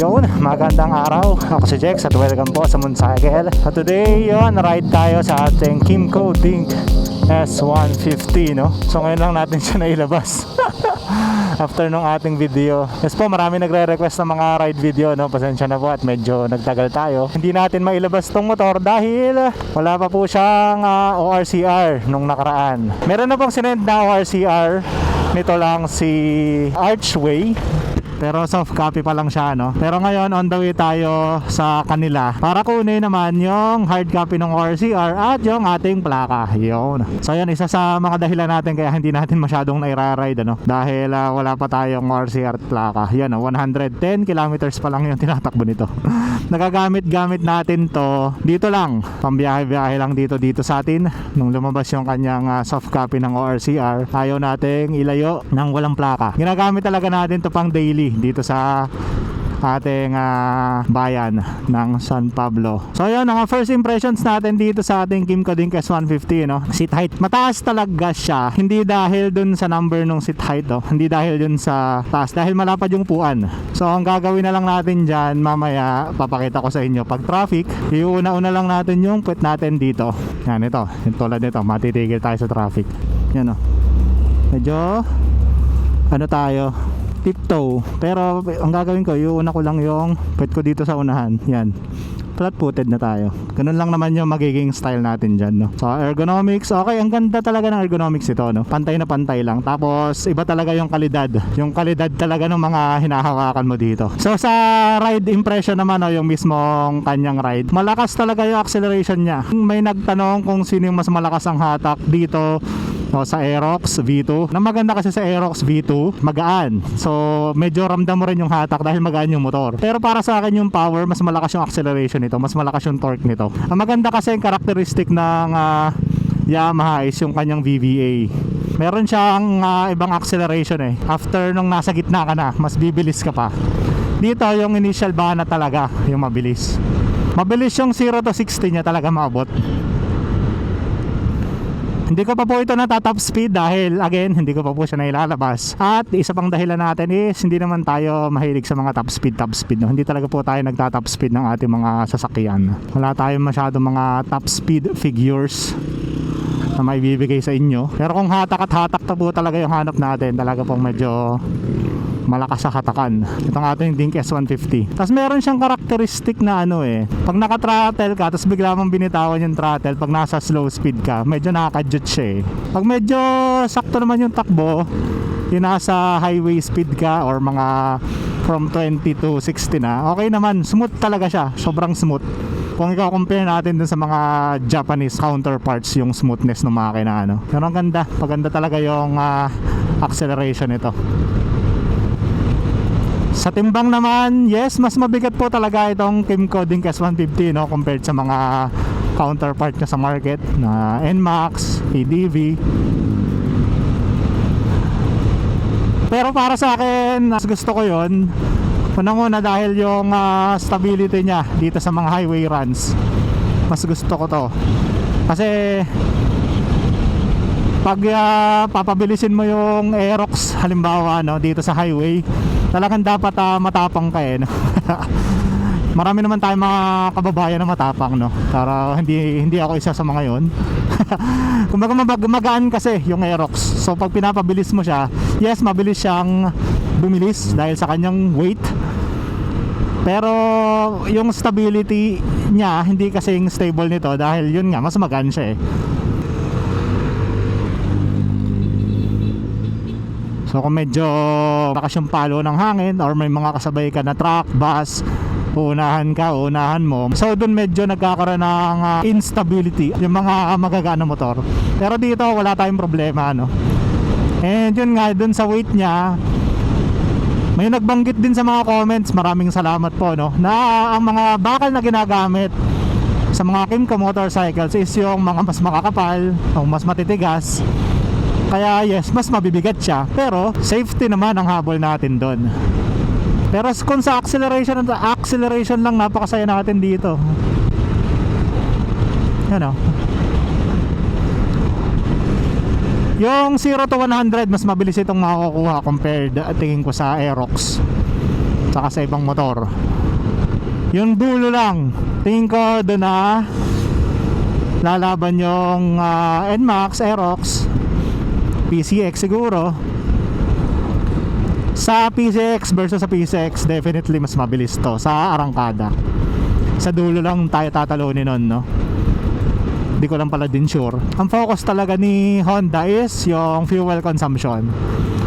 Yun, magandang araw. Ako si Jex at welcome po sa Mooncycle. At today, yun, ride tayo sa ating Kymco Dink S150, no? So ngayon lang natin siya nailabas after nung ating video. Yes po, marami nagre-request ng mga ride video, no? Pasensya na po at medyo nagtagal tayo. Hindi natin mailabas tong motor dahil wala pa po siyang ORCR nung nakaraan. Meron na pong sinend na ORCR. Nito lang si Archway, pero soft copy pa lang siya, no? Pero ngayon on the way tayo sa kanila para kunin naman yung hard copy ng ORCR at yung ating plaka. Yun. So yun, isa sa mga dahilan natin kaya hindi natin masyadong naira-ride, ano? Dahil wala pa tayong ORCR at plaka. Yan, 110 kilometers pa lang yung tinatakbo nito. Nagagamit-gamit natin to dito lang. Pambiyahe-biyahe lang dito sa atin. Nung lumabas yung kanyang soft copy ng ORCR, ayaw nating ilayo ng walang plaka. Ginagamit talaga natin to pang daily dito sa ating bayan ng San Pablo. So yun, ang first impressions natin dito sa ating Kymco Dink S150, no? Seat height, mataas talaga siya. Hindi dahil dun sa number ng seat height, no? Hindi dahil dun sa taas, dahil malapad yung upuan. So ang gagawin na lang natin dyan, mamaya papakita ko sa inyo pag traffic, iuna-una lang natin yung put natin dito. Yan, ito, yung tulad nito, matitigil tayo sa traffic. Yan, no? Medyo ano tayo, tiptoe, pero ang gagawin ko, iuna ko lang yung pwet ko dito sa unahan. Yan, flat footed na tayo. Ganun lang naman yung magiging style natin dyan, no? So ergonomics, okay, ang ganda talaga ng ergonomics ito, no? Pantay na pantay lang, tapos iba talaga yung kalidad talaga ng mga hinahawakan mo dito. So sa ride impression naman, no, yung mismong kanyang ride, malakas talaga yung acceleration niya. May nagtanong kung sino yung mas malakas ang hatak dito, o sa Aerox V2. Na maganda kasi sa Aerox V2, magaan. So medyo ramdam mo rin yung hatak dahil magaan yung motor. Pero para sa akin yung power, mas malakas yung acceleration nito, mas malakas yung torque nito. Ang maganda kasi yung characteristic ng Yamaha is yung kanyang VVA. Meron siyang ibang acceleration eh. After nung nasa gitna ka na, mas bibilis ka pa. Dito yung initial bana talaga yung mabilis. Mabilis yung 0 to 60 niya talaga maabot. Hindi ko pa po ito natatop speed dahil again, hindi ko pa po siya nailalabas. At isa pang dahilan natin is hindi naman tayo mahilig sa mga top speed, no? Hindi talaga po tayo nagta-top speed ng ating mga sasakyan. Wala tayong masyado mga top speed figures na may bibigay sa inyo. Pero kung hatak at hatak na po talaga yung hanap natin, talaga pong medyo malakas sa hatakan itong ating Dink S150. Tapos meron siyang karakteristik na ano eh, pag naka-throttle ka tapos bigla mong binitawan yung throttle, pag nasa slow speed ka, medyo nakaka-jut siya eh. Pag medyo sakto naman yung takbo, yung nasa highway speed ka or mga from 20 to 60 na, okay naman, smooth talaga siya, sobrang smooth. Kung ikaw compare natin dun sa mga Japanese counterparts, yung smoothness ng makina, ano. Pero ang ganda, paganda talaga yung acceleration nito. Sa timbang naman, yes, mas mabigat po talaga itong Kymco Dink S150, no, compared sa mga counterpart niya sa market na NMAX, ADV. Pero para sa akin, mas gusto ko yun. Unang-una dahil yung stability niya dito sa mga highway runs, mas gusto ko to. Kasi pag papabilisin mo yung Aerox halimbawa, no, dito sa highway, talagang dapat matapang ka eh, no? Marami naman tayong mga kababayan na matapang, no? Pero hindi ako isa sa mga yon. Kumbaga magaan kasi yung Aerox. So pag pinapabilis mo siya, yes, mabilis siyang bumilis dahil sa kanyang weight. Pero yung stability niya hindi kasing stable nito dahil yun nga, mas magaan siya eh. So kung medyo lakas yung palo ng hangin or may mga kasabay ka na truck, bus, unahan mo, so dun medyo nagkakaroon ng instability yung mga magagana motor. Pero dito wala tayong problema, no? And yun nga, dun sa weight niya, may nagbanggit din sa mga comments, maraming salamat po, no, na ang mga bakal na ginagamit sa mga Kymco motorcycles is yung mga mas makakapal o mas matitigas. Kaya yes, mas mabibigat siya, pero safety naman ang habol natin doon. Pero kung sa acceleration lang, napakasaya natin dito. Yan o. Yung 0 to 100 mas mabilis itong makukuha compared tingin ko sa Aerox. saka sa ibang motor. Yung dulo lang, tingin ko doon na lalaban yung NMAX, Aerox, PCX siguro. Sa PCX versus sa PCX, definitely mas mabilis to sa arangkada. Sa dulo lang tayo tatalunin nun, no? Hindi ko lang pala din sure. Ang focus talaga ni Honda is yung fuel consumption.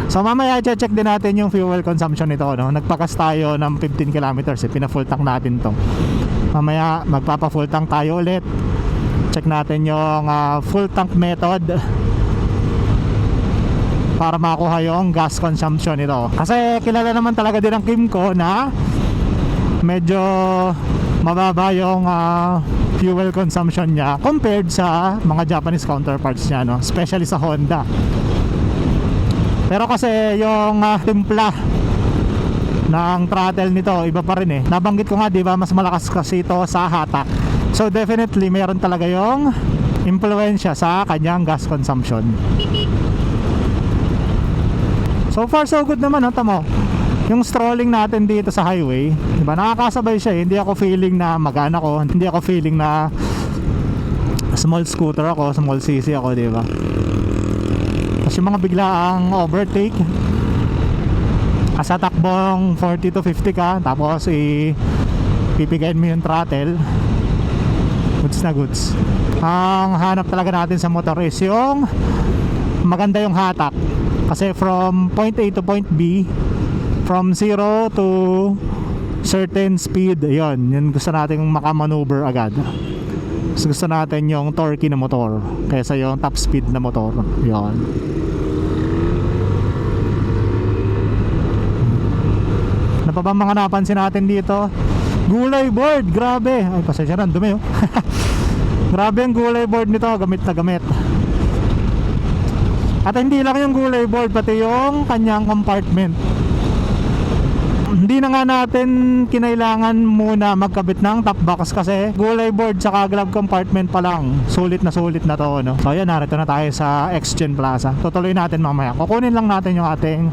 So mamaya check din natin yung fuel consumption nito, no? Nagpakas tayo ng 15 kilometers, pina-full tank natin to. Mamaya magpapa-full tank tayo ulit. Check natin yung full tank method para makuha yung gas consumption nito. Kasi kilala naman talaga din ng Kymco na medyo mababa yung fuel consumption niya compared sa mga Japanese counterparts niya, no? Especially sa Honda. Pero kasi yung timpla ng throttle nito iba pa rin eh. Nabanggit ko nga, di ba, mas malakas kasi ito sa hatak. So definitely meron talaga yung impluwensya sa kanyang gas consumption. So far so good naman, no? Tamo yung strolling natin dito sa highway, di ba, nakakasabay siya eh. Hindi ako feeling na magana ko, hindi ako feeling na small scooter ako, small cc ako, di ba? Kasi mga biglaang overtake sa takbong 40 to 50 ka, tapos pipigayin mo yung throttle, goods na goods. Ang hanap talaga natin sa motor is yung maganda yung hatak. Kasi from point A to point B, from 0 to certain speed, yun gusto nating makamaneuver agad. Gusto natin yung torquey na motor kaysa yung top speed na motor. Yun. Ano pa ba mga napansin natin dito? Gulay board, grabe. Ay, pasensya na, dumi oh. Grabe ang gulay board nito, gamit na gamit. At hindi lang yung gulay board, pati yung kanyang compartment. Hindi na nga natin kinailangan muna magkabit ng top box kasi gulay board saka glove compartment pa lang, sulit na to, no? So ayan, narito na tayo sa Xgen Plaza. Tutuloy natin mamaya. Kukunin lang natin yung ating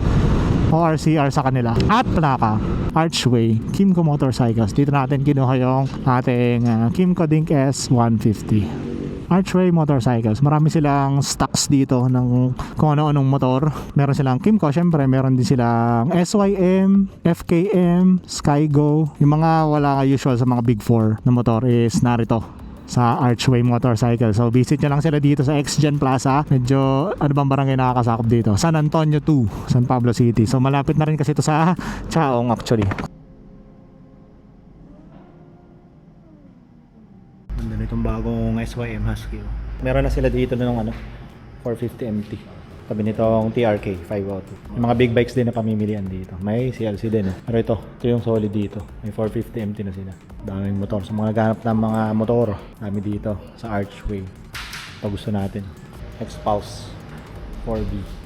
ORCR sa kanila at plaka. Archway, Kymco Motorcycles. Dito natin kinuha yung ating Kymco Dink S150. Archway Motorcycles. Marami silang stocks dito ng kung ano-anong motor. Meron silang Kymco, syempre meron din silang SYM, FKM, Skygo. Yung mga wala usual sa mga big 4 na motor is narito sa Archway Motorcycle. So visit nyo lang sila dito sa Xgen Plaza. Medyo ano bang barangay nakakasakop dito? San Antonio 2, San Pablo City. So malapit na rin kasi ito sa Chaong actually. Itong bagong SYM Husky. Meron na sila dito ng 450 MT. Tabi nitong TRK 502. Yung mga big bikes din na pamimilian dito. May CLC din eh. Pero ito yung solid dito. May 450 MT na sila. Daming motor. Sa mga ganap ng mga motor, dami dito sa Archway. Ito gusto natin. X-Pulse 4B.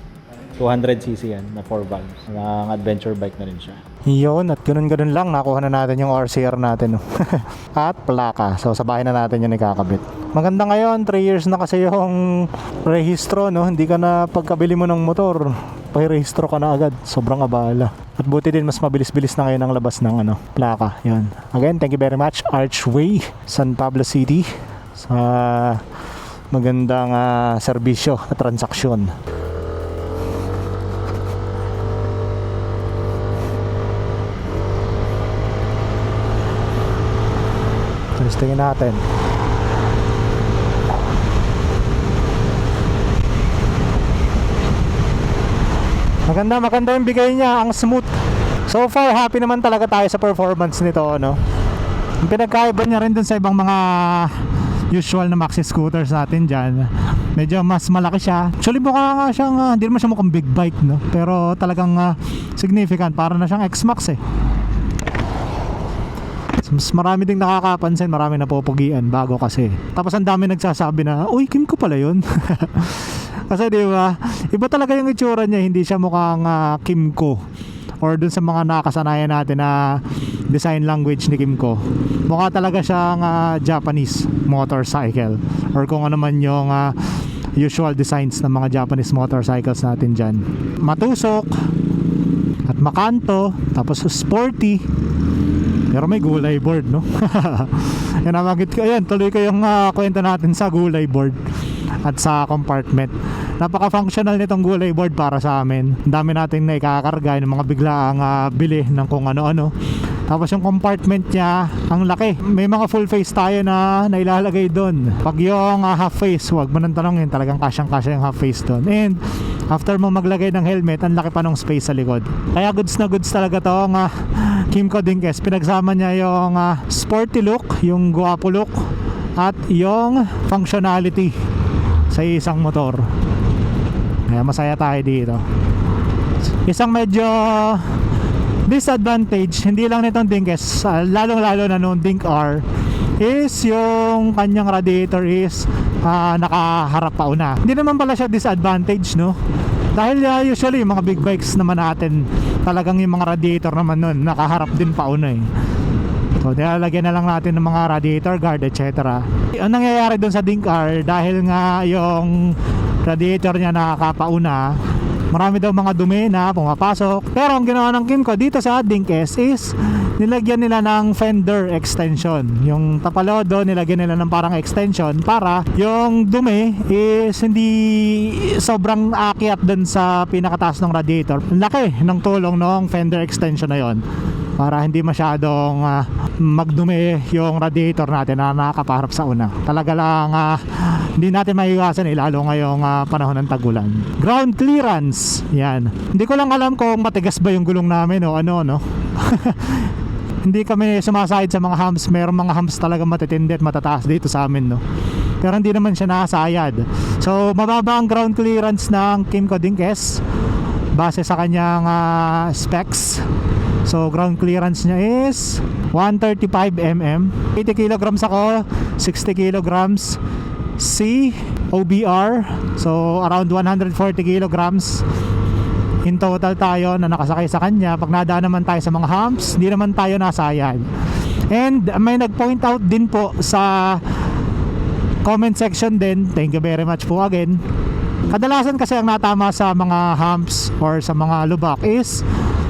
200cc yan na 4 valves. Ang adventure bike na rin siya. Yun, at ganun-ganun lang nakuha na natin yung RCR natin. At plaka. So sa bahay na natin yung ikakabit. Maganda ngayon, 3 years na kasi yung rehistro, no? Hindi ka na pagkabili mo ng motor, pahirehistro ka na agad. Sobrang abala. At buti din mas mabilis-bilis na ngayon ang labas ng plaka. Yun. Again, thank you very much Archway, San Pablo City, sa magandang serbisyo at transaksyon. Tingin natin. Maganda yung bigay niya, ang smooth. So far, happy naman talaga tayo sa performance nito, no? Ang pinagkaiba niya rin dun sa ibang mga usual na maxi scooters natin dyan, medyo mas malaki siya. Actually mukha nga siyang, hindi naman siya mukhang big bike, no? Pero talagang significant, para na siyang X-Max eh. Mas marami ding nakakapansin, marami napupugian bago kasi. Tapos ang dami nagsasabi na, uy, Kymco pala yun. Kasi di ba, iba talaga yung itsura niya, hindi siya mukhang Kymco. Or dun sa mga nakasanayan natin na design language ni Kymco. Mukha talaga siyang Japanese motorcycle. Or kung ano man yung usual designs ng mga Japanese motorcycles natin dyan. Matusok at makanto, tapos sporty. Pero may gulay board, no? Yan namagit ko. Ayan, tuloy ko yung kwento natin sa gulay board at sa compartment. Napaka-functional nitong gulay board para sa amin. Ang dami natin na ikakarga ng mga biglaang bili ng kung ano-ano. Tapos yung compartment niya, ang laki. May mga full face tayo na nailalagay doon. Pag yung half face, wag mo nang tanongin, talagang kasyang-kasya yung half face doon. And after mo maglagay ng helmet, ang laki pa ng space sa likod. Kaya goods na goods talaga to ng Kymco Dinges. Pinagsama niya yung sporty look, yung guwapo look, at yung functionality sa isang motor. Kaya masaya tayo dito. Isang medyo disadvantage, hindi lang nitong Dinges, lalong-lalo na nung Dink R, is yung kanyang radiator is nakaharap pa una. Hindi naman pala siya disadvantage, no? Dahil usually yung mga big bikes naman natin, talagang yung mga radiator naman nun nakaharap din pa una eh. So nilalagyan na lang natin ng mga radiator guard, etc. Ang nangyayari dun sa Dink R, dahil nga yung radiator niya nakakapauna, marami daw mga dumi na pumapasok. Pero ang ginawa ng Kymco dito sa Dinges is nilagyan nila ng fender extension. Yung tapalodo, nilagyan nila ng parang extension para yung dumi is hindi sobrang akyat dun sa pinakataas ng radiator. Laki ng tulong ng fender extension na yon para hindi masyadong magdumi yung radiator natin na nakaparap sa una. Talaga lang hindi natin maiiwasan lalo ngayong panahon ng tagulan. Ground clearance, yan. Hindi ko lang alam kung matigas ba yung gulong namin o ano, no? Hindi kami sumasahid sa mga humps. Merong mga humps talaga matitindi at matataas dito sa amin, no? Pero hindi naman siya nakasayad. So mababa ang ground clearance ng Kymco Dinges base sa kanyang specs. So ground clearance niya is 135 mm. 80 kilograms ako, 60 kilograms C OBR. So around 140 kilograms in total tayo na nakasakay sa kanya. Pag nadaan naman tayo sa mga humps, hindi naman tayo nasayad. And may nag-point out din po sa comment section din, thank you very much po again. Kadalasan kasi ang natama sa mga humps or sa mga lubak is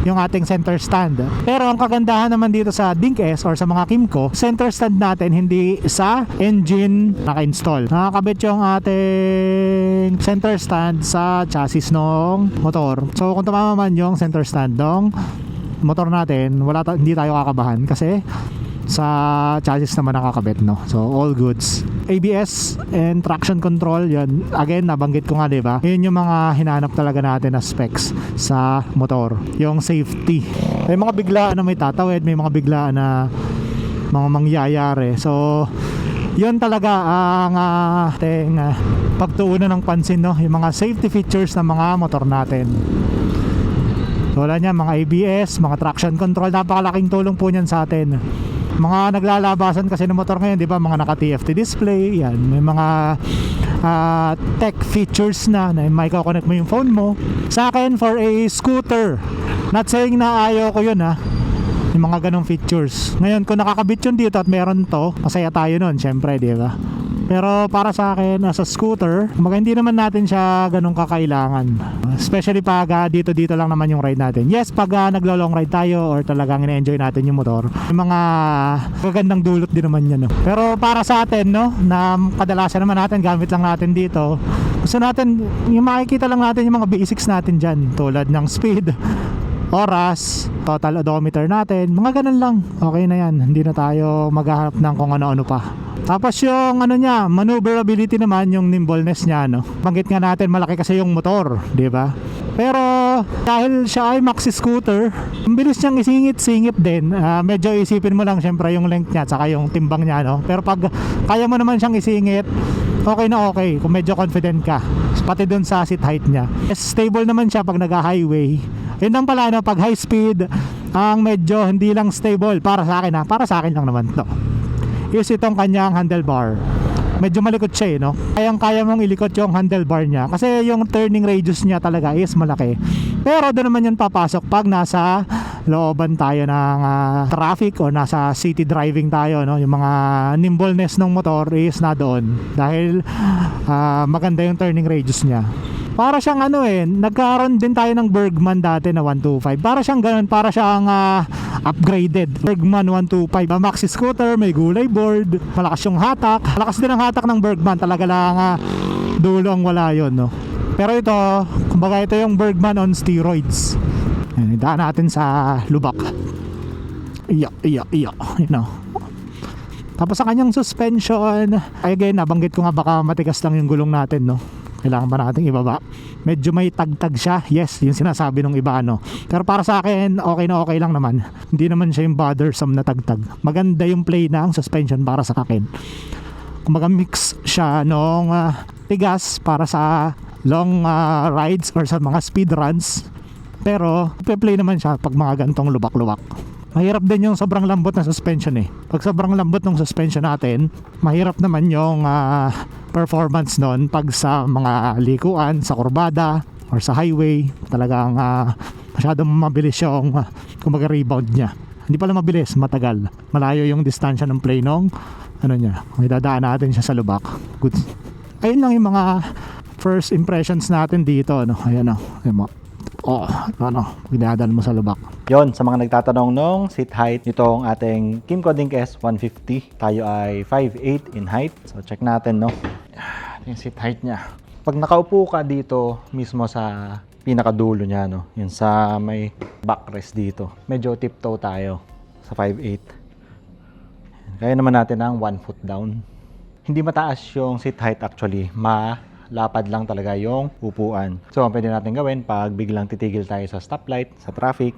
yung ating center stand. Pero ang kagandahan naman dito sa Dinges or sa mga Kymco, center stand natin hindi sa engine naka-install. Nakakabit yung ating center stand sa chassis ng motor. So kung tumama man yung center stand ng motor natin, hindi tayo kakabahan kasi sa chassis naman nakakabit, no? So all goods. ABS and traction control, yan again nabanggit ko nga, diba? Yun yung mga hinahanap talaga natin na specs sa motor, yung safety. May mga biglaan na may tatawid, may mga biglaan na mga mangyayari. So yun talaga ang pagtuunan ng pansin, no? Yung mga safety features ng mga motor natin. So wala niya, mga ABS, mga traction control, napakalaking tulong po niyan sa atin. Mga naglalabasan kasi ng motor ngayon, di ba, mga naka TFT display, yan, may mga tech features na may connect mo yung phone mo. Sa akin, for a scooter, not saying na ayaw ko yun, yung mga ganong features. Ngayon, kung nakakabit yun dito at meron to, masaya tayo nun, syempre, di ba? Pero para sa akin, as a scooter, hindi naman natin siya ganun kakailangan. Especially pag dito lang naman yung ride natin. Yes, pag naglo-long ride tayo or talagang ina-enjoy natin yung motor, yung mga kagandang dulot din naman yan, no? Pero para sa atin, no, na kadalasan naman natin, gamit lang natin dito, gusto natin, yung makikita lang natin yung mga basics natin dyan, tulad ng speed, oras, total odometer natin, mga ganun lang. Okay na yan, hindi na tayo maghahanap ng kung ano-ano pa. Tapos yung niya, maneuverability naman, yung nimbleness niya, no. Banggit nga natin, malaki kasi yung motor, di ba? Pero dahil siya ay maxi scooter, ang bilis niyang isingit-singit din. Medyo isipin mo lang syempre yung length niya at saka yung timbang niya, no. Pero pag kaya mo naman siyang isingit, okay na okay kung medyo confident ka. Pati dun sa seat height niya. Stable naman siya pag nag-highway. Yun lang pala, no, pag high speed, ang medyo hindi lang stable para sa akin, para sa akin lang naman to, is itong kanyang handlebar. Medyo malikot siya, no? Kayang-kaya mong ilikot yung handlebar niya kasi yung turning radius niya talaga is malaki. Pero doon naman yun papasok pag nasa looban tayo ng traffic o nasa city driving tayo, no? Yung mga nimbleness ng motor is na doon dahil maganda yung turning radius niya. Para siyang ano nagkaroon din tayo ng Bergman dati na 125. Para siyang ganun, para siyang upgraded. Bergman 125. Maxi scooter, may gulay board, malakas yung hatak. Malakas din ang hatak ng Bergman, talaga lang dulo ang wala yun, no? Pero ito, kumbaga ito yung Bergman on steroids. Yan, idaan natin sa lubak. Iya, you know. Tapos ang kanyang suspension, again, nabanggit ko nga baka matigas lang yung gulong natin, no? Kailangan ba nating ibaba? Medyo may tagtag siya. Yes, yung sinasabi ng iba, no? Pero para sa akin, okay na okay lang naman. Hindi naman siya yung bothersome na tagtag. Maganda yung play na ang suspension para sa akin. Kumbaga mix siya nung tigas para sa long rides or sa mga speed runs. Pero play naman siya pag mga gantong lubak-lubak. Mahirap din yung sobrang lambot na suspension Pag sobrang lambot ng suspension natin, mahirap naman yung performance nun pag sa mga likuan, sa kurbada or sa highway. Talagang masyadong mabilis yung kumbaga rebound niya. Hindi pala mabilis, matagal. Malayo yung distansya ng play nung ano niya. May dadaan natin siya sa lubak. Good. Ayun lang yung mga first impressions natin dito, no? Ayan, no? Ayan mo. Ginadaan mo sa lubak. Yon, sa mga nagtatanong nung seat height nitong ating Kymco Dink S150, tayo ay 5'8" in height. So check natin, no? Yung seat height niya. Pag nakaupo ka dito mismo sa pinakadulo niya, no? Yung sa may backrest dito. Medyo tiptoe tayo sa 5'8". Kaya naman natin ang 1 foot down. Hindi mataas yung seat height actually. Lapad lang talaga yung upuan. So, ang pwede natin gawin pag biglang titigil tayo sa stoplight, sa traffic,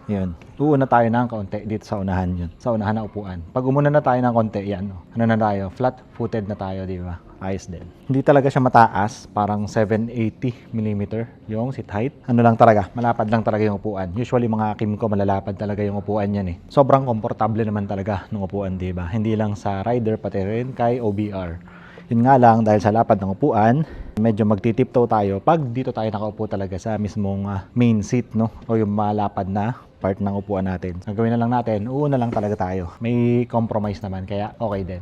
yun. Uuna tayo ng kaunti dito sa unahan yun. Sa unahan na upuan. Pag umuna na tayo ng kaunti, yan. Ano na tayo? Flat-footed na tayo, di ba? Ayos din. Hindi talaga siya mataas. Parang 780mm yung seat height. Ano lang talaga? Malapad lang talaga yung upuan. Usually, mga Kymco, malalapad talaga yung upuan yan Sobrang komportable naman talaga ng upuan, di ba? Hindi lang sa rider, pati rin kay OBR. Yun nga lang, dahil sa lapad ng upuan, medyo magtitiptoe tayo pag dito tayo nakaupo talaga sa mismong main seat, no? O yung malapad na part ng upuan natin. Ang gawin na lang natin, uuna lang talaga tayo. May compromise naman, kaya okay din.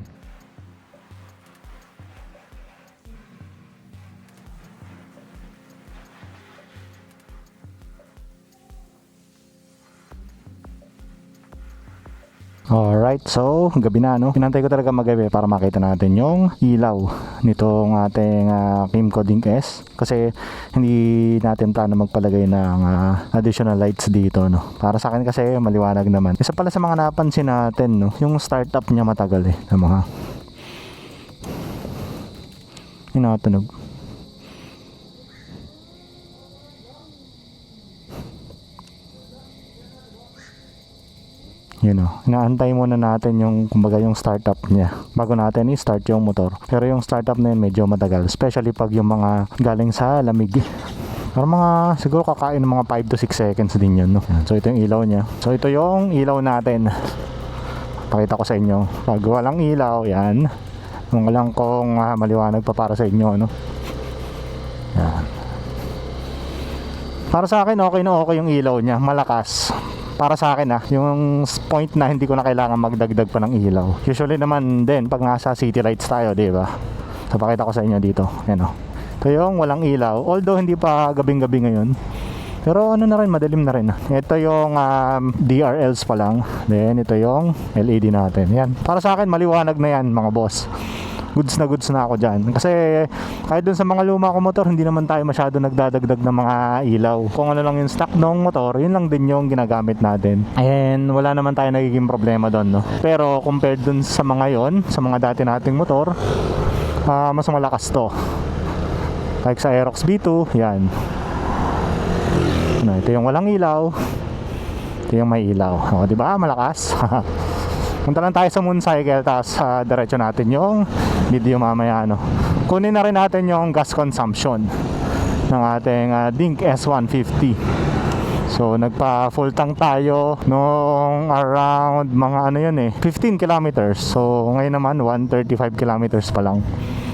Alright, so gabi na, no? Pinantay ko talaga magabi para makita natin yung ilaw nitong ating Kymco Dink S. Kasi hindi natin plano magpalagay ng additional lights dito, no? Para sa akin kasi maliwanag naman. Isa pala sa mga napansin natin, no? Yung startup niya matagal na mga inatunog. Yun o, inaantay muna natin yung kumbaga yung startup niya bago natin i-start yung motor. Pero yung startup na yun medyo matagal, especially pag yung mga galing sa lamig. Pero mga siguro kakain ng mga 5 to 6 seconds din yun, no? So ito yung ilaw niya. So ito yung ilaw natin. Pakita ko sa inyo. Pag walang ilaw, yan. Kung walang kong maliwanag pa para sa inyo, no? Yan. Para sa akin okay na okay yung ilaw niya, malakas. Para sa akin yung point na hindi ko na kailangan magdagdag pa ng ilaw. Usually naman din pag nasa city lights tayo, di ba? So pakita ko sa inyo dito. Yan o. Ito yung walang ilaw. Although hindi pa gabing-gabi ngayon. Pero ano na rin, madilim na rin. Ito yung DRLs pa lang. Then ito yung LED natin. Yan. Para sa akin maliwanag na yan, mga boss. Goods na ako dyan. Kasi kahit dun sa mga luma ko motor, hindi naman tayo masyado nagdadagdag ng mga ilaw. Kung ano lang yung stock ng motor, yun lang din yung ginagamit natin. And wala naman tayo nagiging problema doon, no? Pero compared dun sa mga yon, sa mga dati nating motor, mas malakas to. Like sa Aerox B2, yan. Ito yung walang ilaw. Ito yung may ilaw. O, diba? Malakas. Punta lang tayo sa mooncycle, tapos diretso natin yung video mamaya, no? Kunin na rin natin yung gas consumption ng ating Dink S150. So nagpa full tank tayo nung around mga 15 kilometers. So ngayon naman 135 kilometers pa lang.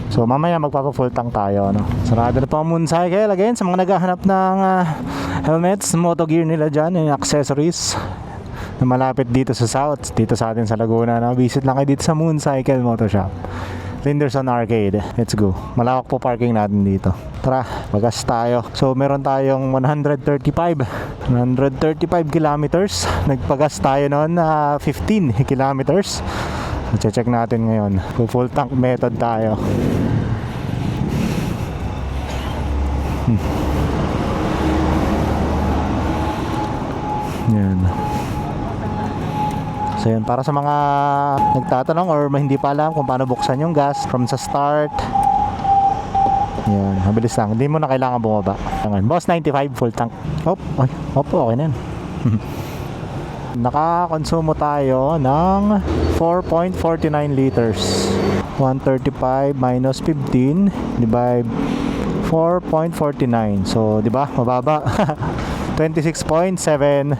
So mamaya magpapa full tank tayo, no? Sarado na po ang mooncycle. Again, sa mga naghahanap ng helmets, moto gear nila dyan, yung accessories na malapit dito sa South, dito sa atin sa Laguna, na visit lang kayo dito sa Mooncycle Motor Shop. Linderson Arcade. Let's go. Malawak po parking natin dito. Tara, magas tayo. So meron tayong 135 kilometers. Nagpagas tayo noon 15 kilometers. Check natin ngayon. Full tank method tayo. Yan. So yun, para sa mga nagtatanong or hindi pa alam kung paano buksan yung gas from sa start. Yan, mabilis lang. Hindi mo na kailangan bumaba. Boss 95 full tank. Okay na yan. Nakakonsumo tayo ng 4.49 liters. 135 minus 15 divide 4.49. So, di ba? Mababa. 26.72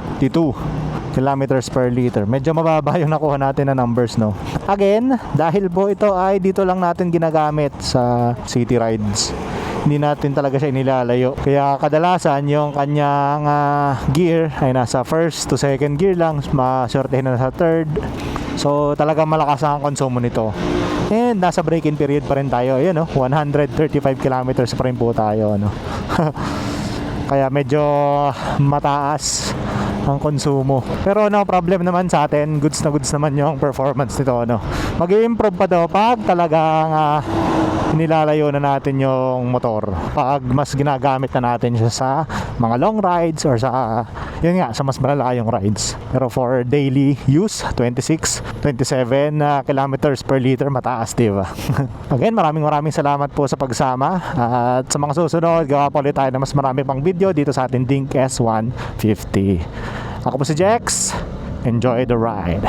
kilometers per liter. Medyo mababa yung nakuha natin na numbers, no? Again, dahil po ito ay dito lang natin ginagamit sa city rides. Hindi natin talaga siya inilalayo. Kaya kadalasan yung kanyang gear ay nasa first to second gear lang. Masortehin na sa third. So talagang malakas ang konsumo nito. And nasa break-in period pa rin tayo. Ayun, no? 135 kilometers pa rin po tayo, no? Kaya medyo mataas ang konsumo. Pero no problem naman sa atin. Goods na goods naman yung performance nito, no? Mag-i-improve pa daw pag talagang nilalayo na natin yung motor. Pag mas ginagamit na natin siya sa mga long rides or sa yun nga, sa mas malalayong rides. Pero for daily use, 26, 27 kilometers per liter, mataas, diba? Again, maraming salamat po sa pagsama. At sa mga susunod, gawa pa ulit tayo na mas marami pang video dito sa ating Dink S150. Ako po si Jex. Enjoy the ride.